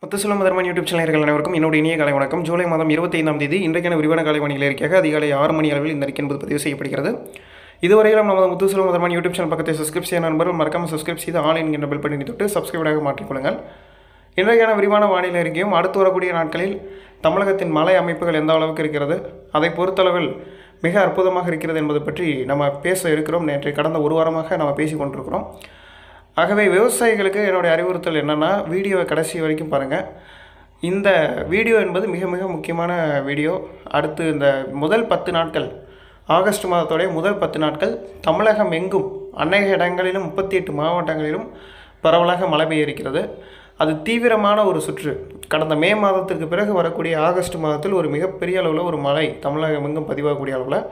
Muthuselvam மதர்மன் YouTube சேனல்கள் அனைவருக்கும் என்னுடைய இனிய காலை வணக்கம். ஜூலை மாதம் 25ஆம் தேதி இன்றைக்கான விரிவான காலை வானிலை அறிக்கையாக அதிகாலை 6 மணி அளவில் இந்த அறிக்கை என்பது பதிவு செய்யப்படுகிறது. இதுவரையிலும் நமது முத்துசெல்வம் மதர்மன் யூடியூப் சேனல் பக்கத்தை சப்ஸ்கிரைப் செய்ய நண்பர்கள் மறக்காமல் சப்ஸ்கிரைப் செய்து ஆல் என்கின்ற பெல் பட்டனை தொட்டு சப்ஸ்கிரைபாக மாற்றிக்கொள்ளுங்கள். இன்றைக்கான விரிவான வானிலை அறிக்கையும் அடுத்து வரக்கூடிய நாட்களில் தமிழகத்தின் மழை அமைப்புகள் எந்த அளவுக்கு இருக்கிறது, அதை பொறுத்தளவில் மிக அற்புதமாக இருக்கிறது என்பது பற்றி நம்ம பேச இருக்கிறோம். நேற்று கடந்த ஒரு வாரமாக நம்ம பேசி கொண்டிருக்கிறோம். ஆகவே விவசாயிகளுக்கு என்னுடைய அறிவுறுத்தல் என்னென்னா, வீடியோவை கடைசி வரைக்கும் பாருங்கள். இந்த வீடியோ என்பது மிக மிக முக்கியமான வீடியோ. அடுத்து இந்த முதல் 10 நாட்கள், ஆகஸ்ட் மாதத்தோடைய முதல் 10 நாட்கள் தமிழகம் எங்கும் அநேக இடங்களிலும் 38 மாவட்டங்களிலும் பரவலாக மழை பெய்ய இருக்கிறது. அது தீவிரமான ஒரு சுற்று. கடந்த மே மாதத்திற்கு பிறகு வரக்கூடிய ஆகஸ்ட் மாதத்தில் ஒரு மிகப்பெரிய அளவில் ஒரு மழை தமிழகம் எங்கும் பதிவாகக்கூடிய அளவில்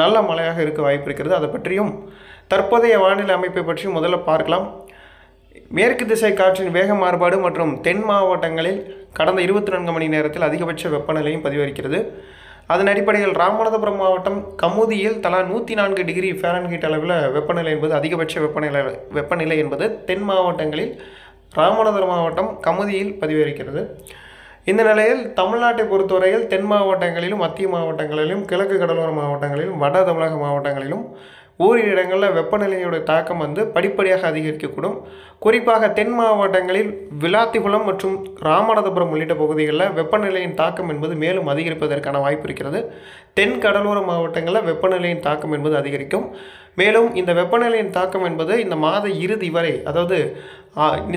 நல்ல மழையாக இருக்க வாய்ப்பு இருக்கிறது. அதை பற்றியும் தற்போதைய வானிலை அமைப்பை பற்றியும் முதல்ல பார்க்கலாம். மேற்கு திசை காற்றின் வேக மாறுபாடு மற்றும் தென் மாவட்டங்களில் கடந்த 24 மணி நேரத்தில் அதிகபட்ச வெப்பநிலையும் பதிவளிக்கிறது. அதன் அடிப்படையில் ராமநாதபுரம் மாவட்டம் கமுதியில் தலா 104 டிகிரி ஃபாரன்ஹீட் அளவில் வெப்பநிலை என்பது அதிகபட்ச வெப்பநிலை என்பது தென் மாவட்டங்களில் ராமநாதபுரம் மாவட்டம் கமுதியில் பதிவளிக்கிறது. இந்த நிலையில் தமிழ்நாட்டை பொறுத்தவரையில் தென் மாவட்டங்களிலும் மத்திய மாவட்டங்களிலும் கிழக்கு கடலோர மாவட்டங்களிலும் வட தமிழக மாவட்டங்களிலும் ஓரிரு இடங்களில் வெப்பநிலையோட தாக்கம் படிப்படியாக அதிகரிக்கக்கூடும். குறிப்பாக தென் மாவட்டங்களில் விளாத்திகுளம் மற்றும் ராமநாதபுரம் உள்ளிட்ட பகுதிகளில் வெப்பநிலையின் தாக்கம் என்பது மேலும் அதிகரிப்பதற்கான வாய்ப்பு இருக்கிறது. தென் கடலோர மாவட்டங்களில் வெப்பநிலையின் தாக்கம் என்பது அதிகரிக்கும். மேலும் இந்த வெப்பநிலையின் தாக்கம் என்பது இந்த மாத இறுதி வரை, அதாவது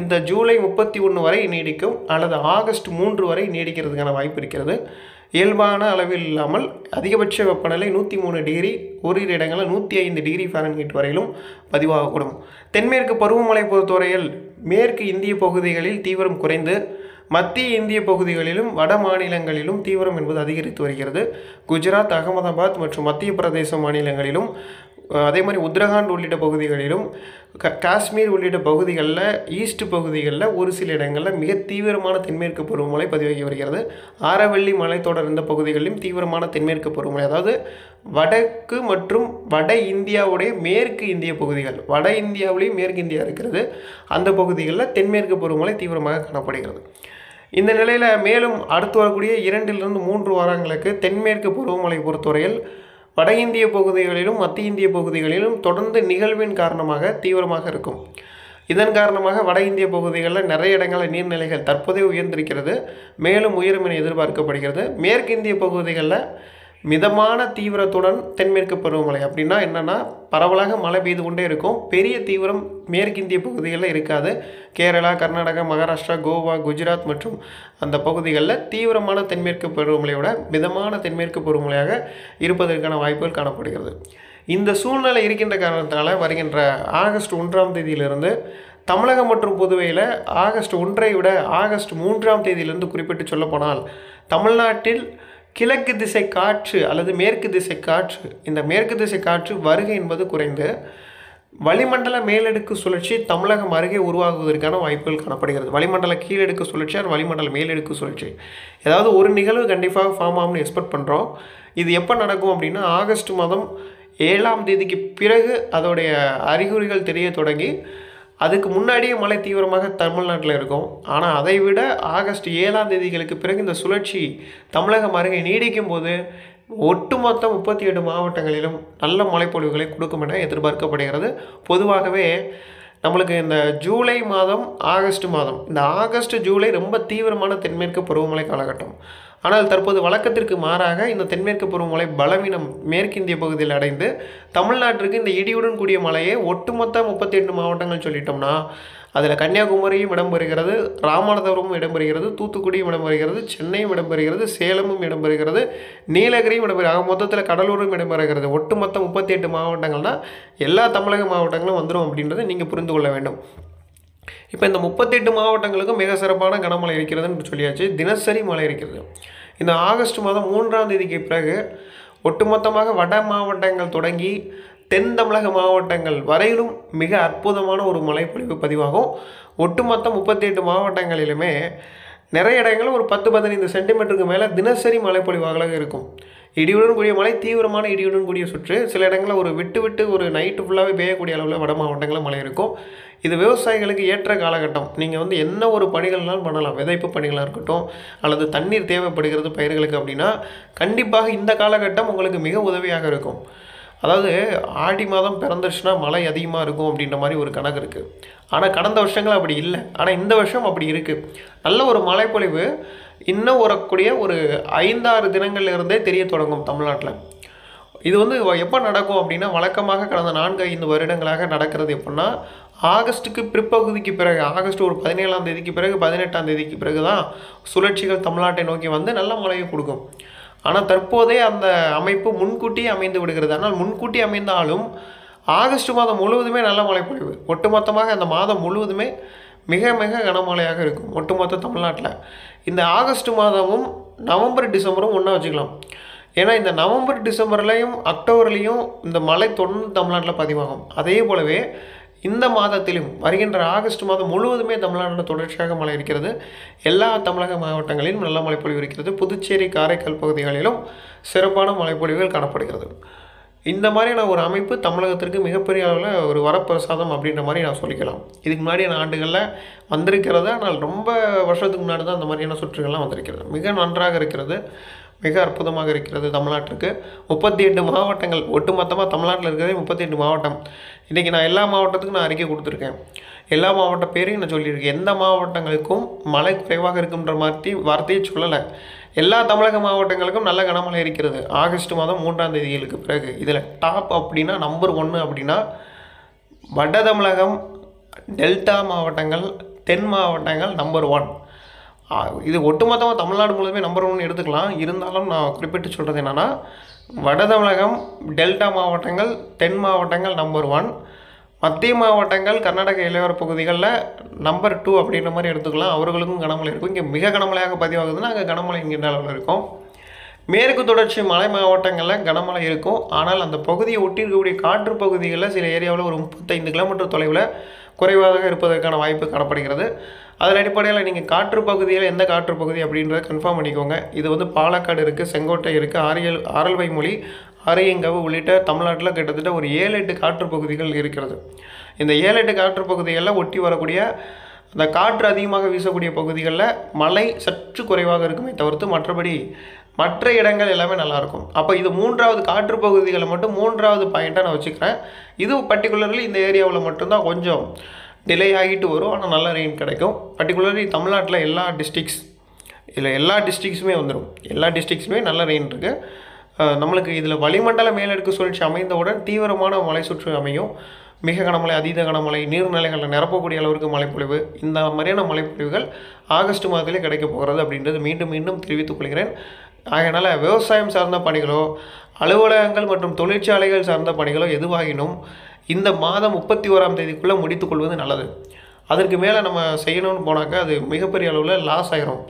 இந்த ஜூலை 31 வரை நீடிக்கும், அல்லது ஆகஸ்ட் 3 வரை நீடிக்கிறதுக்கான வாய்ப்பு இருக்கிறது. இயல்பான அளவில் இல்லாமல் அதிகபட்ச வெப்பநிலை 103 டிகிரி, ஓரிரு இடங்களில் 105 டிகிரி ஃபாரன்ஹீட் வரையிலும் பதிவாகக்கூடும். தென்மேற்கு பருவமழை பொறுத்தவரையில் மேற்கு இந்திய பகுதிகளில் தீவிரம் குறைந்து மத்திய இந்திய பகுதிகளிலும் வட மாநிலங்களிலும் தீவிரம் என்பது அதிகரித்து வருகிறது. குஜராத், அகமதாபாத் மற்றும் மத்திய பிரதேச மாநிலங்களிலும், அதே மாதிரி உத்தரகாண்ட் உள்ளிட்ட பகுதிகளிலும், காஷ்மீர் உள்ளிட்ட பகுதிகளில், ஈஸ்ட் பகுதிகளில் ஒரு சில இடங்களில் மிக தீவிரமான தென்மேற்கு பருவமழை பதிவாகி வருகிறது. ஆரவள்ளி மலைத்தொடர் இருந்த பகுதிகளிலும் தீவிரமான தென்மேற்கு பருவமழை, அதாவது வடக்கு மற்றும் வட இந்தியாவுடைய மேற்கு இந்திய பகுதிகள், வட இந்தியாவிலேயும் மேற்கு இந்தியா இருக்கிறது, அந்த பகுதிகளில் தென்மேற்கு பருவமழை தீவிரமாக காணப்படுகிறது. இந்த நிலையில் மேலும் அடுத்து வரக்கூடிய 2 to 3 வாரங்களுக்கு தென்மேற்கு பருவமழை பொறுத்தவரையில் வட இந்திய பகுதிகளிலும் மத்திய இந்திய பகுதிகளிலும் தொடர்ந்து நிகழ்வின் காரணமாக தீவிரமாக இருக்கும். இதன் காரணமாக வட இந்திய பகுதிகளில் நிறைய இடங்களில் நீர்நிலைகள் தற்போதே உயர்ந்திருக்கிறது, மேலும் உயரும் என எதிர்பார்க்கப்படுகிறது. மேற்கு இந்திய பகுதிகளில் மிதமான தீவிரத்துடன் தென்மேற்கு பருவமழை, அப்படின்னா என்னென்னா பரவலாக மழை பெய்து கொண்டே இருக்கும். பெரிய தீவிரம் மேற்கிந்திய பகுதிகளில் இருக்காது. கேரளா, கர்நாடகா, மகாராஷ்டிரா, கோவா, குஜராத் மற்றும் அந்த பகுதிகளில் தீவிரமான தென்மேற்கு பருவமழையோட மிதமான தென்மேற்கு பருவமழையாக இருப்பதற்கான வாய்ப்புகள் காணப்படுகிறது. இந்த சூழ்நிலை இருக்கின்ற காரணத்தால் வருகின்ற ஆகஸ்ட் 1ஆம் தேதியிலிருந்து தமிழகம் மற்றும் புதுவையில் ஆகஸ்ட் 1ஐ விட ஆகஸ்ட் 3ஆம் தேதியிலிருந்து குறிப்பிட்டு சொல்லப்போனால் தமிழ்நாட்டில் கிழக்கு திசை காற்று அல்லது மேற்கு திசை காற்று, இந்த மேற்கு திசை காற்று வருகை என்பது குறைந்து வளிமண்டல மேலடுக்கு சுழற்சி தமிழகம் அருகே உருவாகுவதற்கான வாய்ப்புகள் காணப்படுகிறது. வளிமண்டல கீழடுக்கு சுழற்சி அது வளிமண்டல மேலடுக்கு சுழற்சி, ஏதாவது ஒரு நிகழ்வு கண்டிப்பாக ஃபார்ம் ஆகும்னு எக்ஸ்பெக்ட் பண்ணுறோம். இது எப்போ நடக்கும் அப்படின்னா ஆகஸ்ட் மாதம் 7ஆம் தேதிக்கு பிறகு அதோடைய அறிகுறிகள் தெரிய தொடங்கி அதுக்கு முன்னாடியே மழை தீவிரமாக தமிழ்நாட்டில் இருக்கும். ஆனால் அதை விட ஆகஸ்ட் 7ஆம் தேதிகளுக்கு பிறகு இந்த சுழற்சி தமிழகம் அருகே நீடிக்கும் போது ஒட்டுமொத்த 38 மாவட்டங்களிலும் நல்ல மழைப்பொழிவுகளை கொடுக்கும் என எதிர்பார்க்கப்படுகிறது. பொதுவாகவே நம்மளுக்கு இந்த ஜூலை மாதம், ஆகஸ்ட் மாதம், இந்த ஆகஸ்ட் ஜூலை ரொம்ப தீவிரமான தென்மேற்கு பருவமழை காலகட்டம். ஆனால் தற்போது வழக்கத்திற்கு மாறாக இந்த தென்மேற்கு பருவமழை பலவீனம் மேற்கிந்திய பகுதியில் அடைந்து தமிழ்நாட்டிற்கு இந்த இடியுடன் கூடிய மழையை ஒட்டுமொத்த 38 மாவட்டங்கள் சொல்லிட்டோம்னா அதில் கன்னியாகுமரியும் இடம்பெறுகிறது, ராமநாதபுரமும் இடம்பெறுகிறது, தூத்துக்குடியும் இடம்பெறுகிறது, சென்னையும் இடம்பெறுகிறது, சேலமும் இடம்பெறுகிறது, நீலகிரியும் இடம்பெறுகிறது, மொத்தத்தில் கடலூரும் இடம்பெறுகிறது. ஒட்டுமொத்த 38 மாவட்டங்கள்னால் எல்லா தமிழக மாவட்டங்களும் வந்துடும் அப்படின்றத நீங்கள் புரிந்து கொள்ள வேண்டும். இப்போ இந்த 38 மாவட்டங்களுக்கும் மிக சிறப்பான கனமழை இருக்கிறதுன்னு சொல்லியாச்சு. தினசரி மழை இருக்கிறது. இந்த ஆகஸ்ட் மாதம் 3ஆம் தேதிக்கு பிறகு ஒட்டுமொத்தமாக வட மாவட்டங்கள் தொடங்கி தென் தமிழக மாவட்டங்கள் வரையிலும் மிக அற்புதமான ஒரு மழைப்பொழிவு பதிவாகும். ஒட்டுமொத்த 38 மாவட்டங்களிலுமே நிறைய இடங்களில் ஒரு 10-15 சென்டிமீட்டருக்கு மேலே தினசரி மழைப்பொழிவாக இருக்கும். இடியுடன் கூடிய மழை, தீவிரமான இடியுடன் கூடிய சுற்று. சில இடங்களில் ஒரு விட்டு விட்டு ஒரு நைட்டு ஃபுல்லாகவே பெய்யக்கூடிய அளவில் வட மாவட்டங்களில் மழை இருக்கும். இது விவசாயிகளுக்கு ஏற்ற காலகட்டம். நீங்கள் வந்து என்ன ஒரு பணிகள்னாலும் பண்ணலாம். விதைப்பு பணிகளாக இருக்கட்டும், அல்லது தண்ணீர் தேவைப்படுகிறது பயிர்களுக்கு அப்படின்னா கண்டிப்பாக இந்த காலகட்டம் உங்களுக்கு மிக உதவியாக இருக்கும். அதாவது ஆடி மாதம் பிறந்துருச்சுன்னா மழை அதிகமாக இருக்கும் அப்படின்ற மாதிரி ஒரு கணக்கு இருக்குது. ஆனால் கடந்த வருஷங்கள் அப்படி இல்லை. ஆனால் இந்த வருஷம் அப்படி இருக்குது. நல்ல ஒரு மழைப்பொழிவு இன்னும் வரக்கூடிய ஒரு 5-6 தினங்கள்லேருந்தே தெரிய தொடங்கும் தமிழ்நாட்டில். இது வந்து எப்போ நடக்கும் அப்படின்னா, வழக்கமாக கடந்த 4-5 வருடங்களாக நடக்கிறது எப்படின்னா, ஆகஸ்ட்டுக்கு பிற்பகுதிக்கு பிறகு, ஆகஸ்ட் ஒரு 17ஆம் தேதிக்கு பிறகு 18ஆம் தேதிக்கு பிறகு தான் சுழற்சிகள் தமிழ்நாட்டை நோக்கி வந்து நல்ல மழையை கொடுக்கும். ஆனால் தற்போதே அந்த அமைப்பு முன்கூட்டியே அமைந்து விடுகிறது. ஆனால் முன்கூட்டி அமைந்தாலும் ஆகஸ்ட் மாதம் முழுவதுமே நல்ல மழைப்பொழிவு. ஒட்டுமொத்தமாக அந்த மாதம் முழுவதுமே மிக மிக கனமழையாக இருக்கும் ஒட்டுமொத்த தமிழ்நாட்டில். இந்த ஆகஸ்ட் மாதமும் நவம்பர் டிசம்பரும் ஒன்றா வச்சுக்கலாம். ஏன்னா இந்த நவம்பர் டிசம்பர்லேயும் அக்டோபர்லேயும் இந்த மழை தொடர்ந்து தமிழ்நாட்டில் பதிவாகும். அதே போலவே இந்த மாதத்திலும் வருகின்ற ஆகஸ்ட் மாதம் முழுவதுமே தமிழ்நாட்டில் தொடர்ச்சியாக மழை இருக்கிறது. எல்லா தமிழக மாவட்டங்களிலும் நல்ல மழைப்பொழிவு இருக்கிறது. புதுச்சேரி, காரைக்கால் பகுதிகளிலும் சிறப்பான மழைப்பொழிவுகள் காணப்படுகிறது. இந்த மாதிரியான ஒரு அமைப்பு தமிழகத்திற்கு மிகப்பெரிய அளவில் ஒரு வரப்பிரசாதம் அப்படின்ற மாதிரி நான் சொல்லிக்கலாம். இதுக்கு முன்னாடியான ஆண்டுகளில் வந்திருக்கிறது. ஆனால் ரொம்ப வருஷத்துக்கு முன்னாடி தான் அந்த மாதிரியான சுற்றுகள்லாம் வந்திருக்கிறது. மிக நன்றாக இருக்கிறது, மிக அற்புதமாக இருக்கிறது. தமிழ்நாட்டிற்கு 38 மாவட்டங்கள், ஒட்டுமொத்தமாக தமிழ்நாட்டில் இருக்கிறதே 38 மாவட்டம். இன்றைக்கி நான் எல்லா மாவட்டத்துக்கும் நான் அறிக்கை கொடுத்துருக்கேன். எல்லா மாவட்ட பேரையும் நான் சொல்லியிருக்கேன். எந்த மாவட்டங்களுக்கும் மழை குறைவாக இருக்குன்ற மாதிரி வார்த்தையை சொல்லலை. எல்லா தமிழக மாவட்டங்களுக்கும் நல்ல கனமழை இருக்கிறது ஆகஸ்ட் மாதம் 3ஆம் தேதிகளுக்கு பிறகு. இதில் டாப் அப்படின்னா நம்பர் 1 அப்படின்னா வட தமிழகம், டெல்டா மாவட்டங்கள், தென் மாவட்டங்கள் நம்பர் 1. இது ஒட்டுமொத்தமாக தமிழ்நாடு முழுவதுமே நம்பர் 1 எடுத்துக்கலாம். இருந்தாலும் நான் குறிப்பிட்டு சொல்கிறது என்னென்னா, வட தமிழகம், டெல்டா மாவட்டங்கள், தென் மாவட்டங்கள் நம்பர் 1. மத்திய மாவட்டங்கள், கர்நாடக இளையோர பகுதிகளில் நம்பர் 2 அப்படின்ற மாதிரி எடுத்துக்கலாம். அவர்களுக்கும் கனமழை இருக்கும். இங்கே மிக கனமழையாக பதிவாகுதுன்னா அங்கே கனமழை இங்கின்ற அளவில் இருக்கும். மேற்கு தொடர்ச்சி மலை மாவட்டங்களில் கனமழை இருக்கும். ஆனால் அந்த பகுதியை ஒட்டி இருக்கக்கூடிய காற்று பகுதிகளில் சில ஏரியாவில் ஒரு 35 கிலோமீட்டர் தொலைவில் குறைவாக இருப்பதற்கான வாய்ப்பு காணப்படுகிறது. அதன் அடிப்படையில் நீங்கள் காற்று பகுதியில் எந்த காற்று பகுதி அப்படின்றத கன்ஃபார்ம் பண்ணிக்கோங்க. இது வந்து பாலக்காடு இருக்குது, செங்கோட்டை இருக்குது, ஆரல்வாய்மொழி, அரியங்காவு உள்ளிட்ட தமிழ்நாட்டில் கிட்டத்தட்ட ஒரு 7-8 காற்று பகுதிகள் இருக்கிறது. இந்த 7-8 காற்று பகுதிகளில் ஒட்டி வரக்கூடிய அந்த காற்று அதிகமாக வீசக்கூடிய பகுதிகளில் மழை சற்று குறைவாக இருக்குமே தவிர்த்து மற்றபடி மற்ற இடங்கள் எல்லாமே நல்லாயிருக்கும். அப்போ இது 3வது காற்று பகுதிகளை மட்டும் 3வது பாயிண்ட்டாக நான் வச்சுக்கிறேன். இது பர்டிகுலர்லி இந்த ஏரியாவில் மட்டும்தான் கொஞ்சம் டிலே ஆகிட்டு வரும். ஆனால் நல்ல ரெயின் கிடைக்கும். பர்டிகுலர்லி தமிழ்நாட்டில் எல்லா டிஸ்ட்ரிக்ஸுமே வந்துடும். எல்லா டிஸ்ட்ரிக்ஸுமே நல்ல ரெயின் இருக்குது. நம்மளுக்கு இதில் வளிமண்டல மேலடுக்கு சுழற்சி அமைந்தவுடன் தீவிரமான மழை சுற்று அமையும். மிக கனமழை, அதீத கனமழை, நீர்நிலைகளில் நிரப்பக்கூடிய அளவிற்கு மழைப்பொழிவு, இந்த மாதிரியான மழைப்பொழிவுகள் ஆகஸ்ட் மாதத்திலே கிடைக்க போகிறது அப்படின்றது மீண்டும் மீண்டும் தெரிவித்துக் கொள்கிறேன். அதனால் விவசாயம் சார்ந்த பணிகளோ, அலுவலகங்கள் மற்றும் தொழிற்சாலைகள் சார்ந்த பணிகளோ எதுவாகினும் இந்த மாதம் 31ஆம் தேதிக்குள்ளே முடித்துக்கொள்வது நல்லது. அதற்கு மேலே நம்ம செய்யணும்னு போனாக்கா அது மிகப்பெரிய அளவில் லாஸ் ஆகிரும்.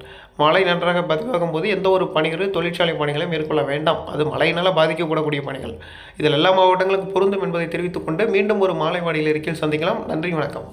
மழை நன்றாக பதிவாகும் போது எந்த ஒரு பணிகளும் தொழிற்சாலை பணிகளை மேற்கொள்ள வேண்டாம். அது மழையினால் பாதிக்கக்கூடக்கூடிய பணிகள். இதில் எல்லா மாவட்டங்களுக்கும் பொருந்தும் என்பதை தெரிவித்துக்கொண்டு மீண்டும் ஒரு மாலை வானிலை அறிக்கையில் சந்திக்கலாம். நன்றி, வணக்கம்.